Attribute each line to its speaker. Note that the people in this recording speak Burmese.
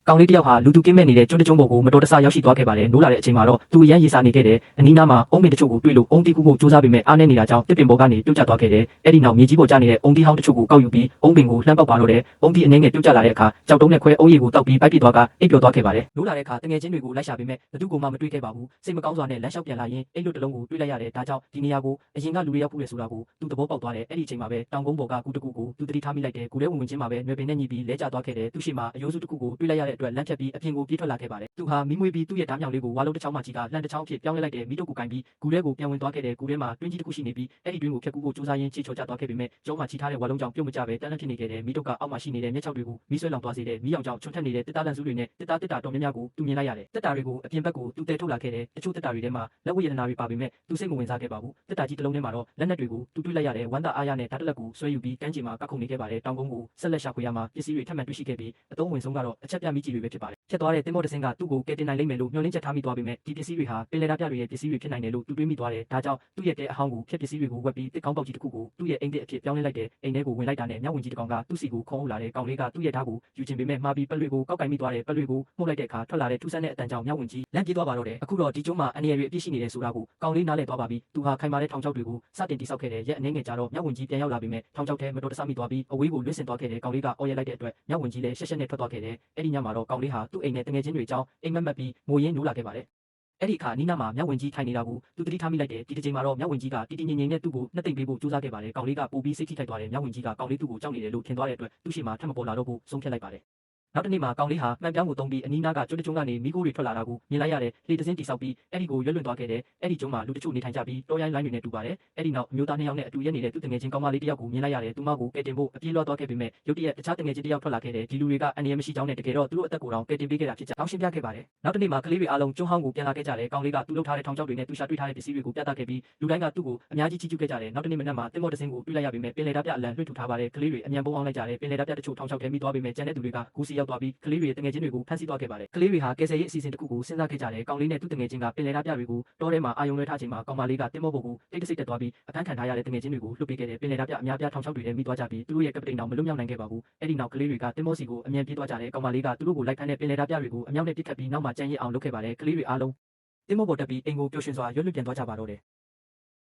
Speaker 1: ကောင်လေးတယောက်ဟာလူသူကင်းမဲ့နေတဲ့ကျွန်းတကျုံးပေါ်ကိုမတော်တဆရောက်ရှိသွားခဲ့ပါတယ်။နိုးလာတဲ့အချိန်မှာတော့သူအရန်ရေးစားနေခဲ့တယ်။အနီးနားမှာအုံးပင်တချို့ကိုတွေ့လို့အုံးတီးကူဖို့စူးစမ်းပေမဲ့အားနည်းနေတာကြောင့်တစ်ပင်ပေါ်ကနေပြုတ်ကျသွားခဲ့တယ်။အဲ့ဒီနောက်မြေကြီးပေါ်ကျနေတဲ့အုံးတီးဟောင်းတချို့ကိုကောက်ယူပြီးအုံးပင်ကိုလှမ်းပေါက်ပါတော့တယ်။အုံးတီးအနေငယ်ပြုတ်ကျလာတဲ့အခါကြောက်တုံးနဲ့ခွဲအုံးရည်ကိုတောက်ပြီးပိုက်ပြစ်သွားကအိပ်ပျော်သွားခဲ့ပါတယ်။နိုးလာတဲ့အခါတငယ်ချင်းတွေကိုလိုက်ရှာပေမဲ့ဘသူကိုမှမတွေ့ခဲ့ပါဘူး။စိတ်မကောင်းစွာနဲ့လမ်းလျှောက်ပြန်လာရင်အိတ်လွတ်တလုံးကိုတွေ့လိုက်ရတယ်။ဒါကြောင့်ဒီနေရာကိုအရင်ကလူတွေရောက်ဖူးရဆိုတာကိုသူသဘောပေါက်သွားတယ်။အဲ့ဒီအချိန်မှာပဲတောင်ကုန်းပေါ်ကကူတကူကိုသူတတိထားမိလိုက်တယ်။ကူထဲဝင်ချင်းမှာပဲနွယ်ပင်နဲ့ညီပြီးလဲကျသွားခဲ့တယ်။သူ့ရှိမှာအယိုးစုတခုကိုတွေ့လိုက်ရတဲ့အတွက်လမ်းဖြတ်ပြီးအပြင်ကိုပြေးထွက်လာခဲ့ပါတယ်။သူဟာမီးမွေးပြီးသူ့ရဲ့ဓာတ်မြောင်လေးကိုဝါလုံးတစ်ချောင်းမှကြီးကလှန်တစ်ချောင်းဖြစ်ပြောင်းလဲလိုက်တဲ့မီးတုပ်ကိုကင်ပြီးကူထဲကိုပြန်ဝင်သွားခဲ့တယ်။ကူထဲမှာတွင်းကြီးတစ်ခုရှိနေပြီးအဲ့ဒီတွင်းကိုဖျက်ကူးဖို့စူးစမ်းရင်းချေချော်ကျသွားခဲ့ပေမဲ့ကျောင်းမှာချီထားတဲ့ဝါလုံးကြောင့်ပြုတ်မကျပဲတန်းတန်းဖြစ်နေခဲ့တယ်။မီးတုပ်ကအောက်မှာရှိနေတဲ့မျက်ခြောက်တွေကိုမီးဆွဲလောင်သွားစေတဲ့မီးရောင်ကြောင့်ချွန်ထက်နေတဲ့တစ်သားလန့်စုတွေနဲ့တစ်သားတော်များများကိုသူမြင်လိုက်ရတယ်။တက်တာတွေကိုအပြင်ဘက်ကိုသူတဲထုတ်လာခဲ့တယ်။တချို့တက်တာတွေထဲမှာလက်ဝတ်ရတနာတွေပါပေမဲ့သူစိတ်မဝင်စားခဲ့ပါဘူး။တက်တာကြီးတစ်လုံးထဲမှာတော့လက်နက်တွေကိုသူတွေ့လိုက်ရတယ်။ဝမ်းသာအားရနဲ့ဓာတ်တလက်ကိုဆွဲယူပြီးကမ်းခြေမှာကောက်ခုန်နေခဲ့ပါတယ်။တောင်ကုန်းကိုဆက်လက်ရှာဖွေရမှာပစ္စည်းတွေထပ်မံတွေ့ရှိခဲ့ပြီးအသုံးဝင်ဆုံးကတော့အချက်ပြမီးကြီးတွေပဲဖြစ်ပါတယ်။ဖြတ်သွားတဲ့တင်မော့တစင်းကသူ့ကိုကယ်တင်နိုင်လိမ့်မယ်လို့မျှော်လင့်ချက်ထားမိသွားပေမဲ့ဒီပစ္စည်းတွေဟာပင်လယ်ဓာတ်ပြတွေရဲ့ပစ္စည်းတွေဖြစ်နိုင်တယ်လို့သူတွေးမိသွားတယ်။ဒါကြောင့်သူ့ရဲ့တဲအဟောင်းကိုဖျက်ပစ္စည်းတွေကိုဝက်ပြီးတစ်ကောင်းပေါက်ကြီးတစ်ခုကိုသူ့ရဲ့အိမ်တဲ့အဖြစ်ပြောင်းလဲလိုက်တဲ့အိမ်ထဲကိုဝင်လိုက်တာနဲ့မြောက်ဝင်ကြီးတစ်ကောင်ကသူ့စီကိုခုံအုပ်လာတဲ့ကောင်လေးကသူ့ရဲ့ဓာတ်ကိုယူချင်ပေမဲ့မှားပြီးပလွေကိုကောက်ကင်မိသွားတယ်။ပလွေကိုမှုတ်လိုက်တဲ့အခါထွက်လာတဲ့ထူးဆန်းတဲ့အတန်ကြောင့်မြောက်ဝင်ကြီးလန့်ပြေးသွားပါတော့တယ်။အခုတော့ဒီကျုံးမှာအနေရည်အပြည့်ရှိနေတယ်ဆိုတာကိုကောင်လေးနားလည်သွားပါပြီ။သူဟာခိုင်မာတဲ့ထောင်ချောက်တွေကိုစတင်တိဆောက်ခဲ့တဲ့ရက်အနေငယ်ကြာတော့မြောက်ဝင်ကြီးပြန်ရောက်လာပေမဲ့ထောင်ချောက်ထဲမတော်တဆမိသွားပြီးအဝေးကိုလွင့်စင်သွားခဲ့တဲ့ကောင်လေးကအော်ရဲလိုက်တဲ့အတွက်မြောက်ဝင်ကြီးလည်းရှက်ရှက်နဲ့ထွက်သွားခဲ့တယ်။အဲ့ဒီညမှာတော့ကောင်လေးဟာသူ့အိမ်နဲ့တငယ်ချင်းတွေအကြောင်းအိမ်မက်မက်ပြီးငိုရင်းနိုးလာခဲ့ပါတယ်။အဲ့ဒီအခါနီးနားမှာမြောက်ဝင်ကြီးထိုင်နေတာကိုသူတတိထားမိလိုက်တယ်။ဒီတစ်ချိန်မှာတော့မြောက်ဝင်ကြီးကတီတီငိမ့်ငိမ့်နဲ့သူ့ကိုနှစ်သိမ့်ပေးဖို့ကြိုးစားခဲ့ပါတယ်။ကောင်လေးကပိုပြီးစိတ်ထိခိုက်သွားတယ်။မြောက်ဝင်ကြီးကကောင်လေးသူ့ကိုကြောက်နေတယ်လို့ထင်သွားတဲ့အတွက်သူ့ရှိမှထပ်မပေါ်လာတော့ဘူးဆုံးဖြတ်လိုက်ပါတယ်။နောက်တစ်နေ့မှာကောင်လေးဟာမှန်ပြောင်းကိုတုံးပြီးအနီးနားကကျွန်းတကျုံးကနေမိခိုးတွေထွက်လာတာကိုမြင်လိုက်ရတယ်။လေတစင်းတိဆောက်ပြီးအဲ့ဒီကိုရွက်လွင့်သွားခဲ့တယ်။အဲ့ဒီကျုံးမှာလူတချို့နေထိုင်ကြပြီးတောရိုင်းလိုင်းတွေနဲ့တူပါတယ်။အဲ့ဒီနောက်အမျိုးသားနှစ်ယောက်နဲ့အတူရက်နေတဲ့သူတငယ်ချင်းကောင်းမလေးတစ်ယောက်ကိုမြင်လိုက်ရတယ်။သူမကိုကယ်တင်ဖို့အပြေးလွှားသွားခဲ့ပေမဲ့ရုတ်တရက်တခြားတငယ်ချင်းတစ်ယောက်ထွက်လာခဲ့တယ်။ဒီလူတွေကအန္တရာယ်မရှိကြောင်းနဲ့တကယ်တော့သူတို့အသက်ကိုယ်တော်ကယ်တင်ပေးခဲ့တာဖြစ်ကြောင်းရှင်းပြခဲ့ပါတယ်။နောက်တစ်နေ့မှာကလေးတွေအားလုံးကျုံးဟောင်းကိုပြန်လာခဲ့ကြတယ်။ကောင်လေးကသူ့လုပ်ထားတဲ့ထောင်ချောက်တွေနဲ့သူရှာတွေ့ထားတဲ့ပစ္စည်းတွေကိုပြသခဲ့ပြီးလူတိုင်းကသူ့ကိုအများကြီးချီးကျူးခဲ့ကြတယ်။နောက်တစ်နေ့မနက်မှာတင်မော့တစင်းကိုတွေ့လိုက်ရပေမဲ့ပင်လယ်ဓာတ်ပြအလံလွှင့်ထူထားပါတယ်။ကလေးတွေအမြန်ပုံအောင်လိုက်ကြတယ်။ပင်လယ်ဓာတ်ပြတချို့ထောင်ချောက်ထဲမိသွားပေမဲ့ကျန်တဲ့သူတွေကဂူစီရောက်သွားပြီးကလေးတွေတငယ်ချင်းတွေကိုဖမ်းဆီးသွားခဲ့ပါတယ်။ကလေးတွေဟာကယ်ဆယ်ရေးအစီအစဉ်တစ်ခုကိုစဉ်းစားခဲ့ကြတယ်။ကောင်လေးနဲ့သူ့တငယ်ချင်းကပင်လယ်ဓာတ်ပြတွေကိုတောထဲမှာအာယုံလွှဲထားချိန်မှာကောင်မလေးကတင်မော့ဘုတ်ကိုတိတ်တဆိတ်တက်သွားပြီးအဖမ်းခံထားရတဲ့တငယ်ချင်းတွေကိုလွှတ်ပေးခဲ့တယ်။ပင်လယ်ဓာတ်ပြအများပြားထောင်ချောက်တွေထဲမိသွားကြပြီးသူတို့ရဲ့ကပတိန်တော်မလွတ်မြောက်နိုင်ခဲ့ပါဘူး။အဲ့ဒီနောက်ကလေးတွေကတင်မော့စီကိုအမြန်ပြေးသွားကြတယ်။ကောင်မလေးကသူတို့ကိုလိုက်ဖမ်းတဲ့ပင်လယ်ဓာတ်ပြတွေကိုအမြောက်နဲ့ပစ်ခတ်ပြီးနောက်မှကြမ်းရစ်အောင်လုပ်ခဲ့ပါတယ်။ကလေးတွေအားလုံးတင်မော့ပေါ်တက်ပြီးအိမ်ကိုပျော်ရွှင်စွာရွတ်လွတ်ပြန်သွားကြပါတော့တယ်။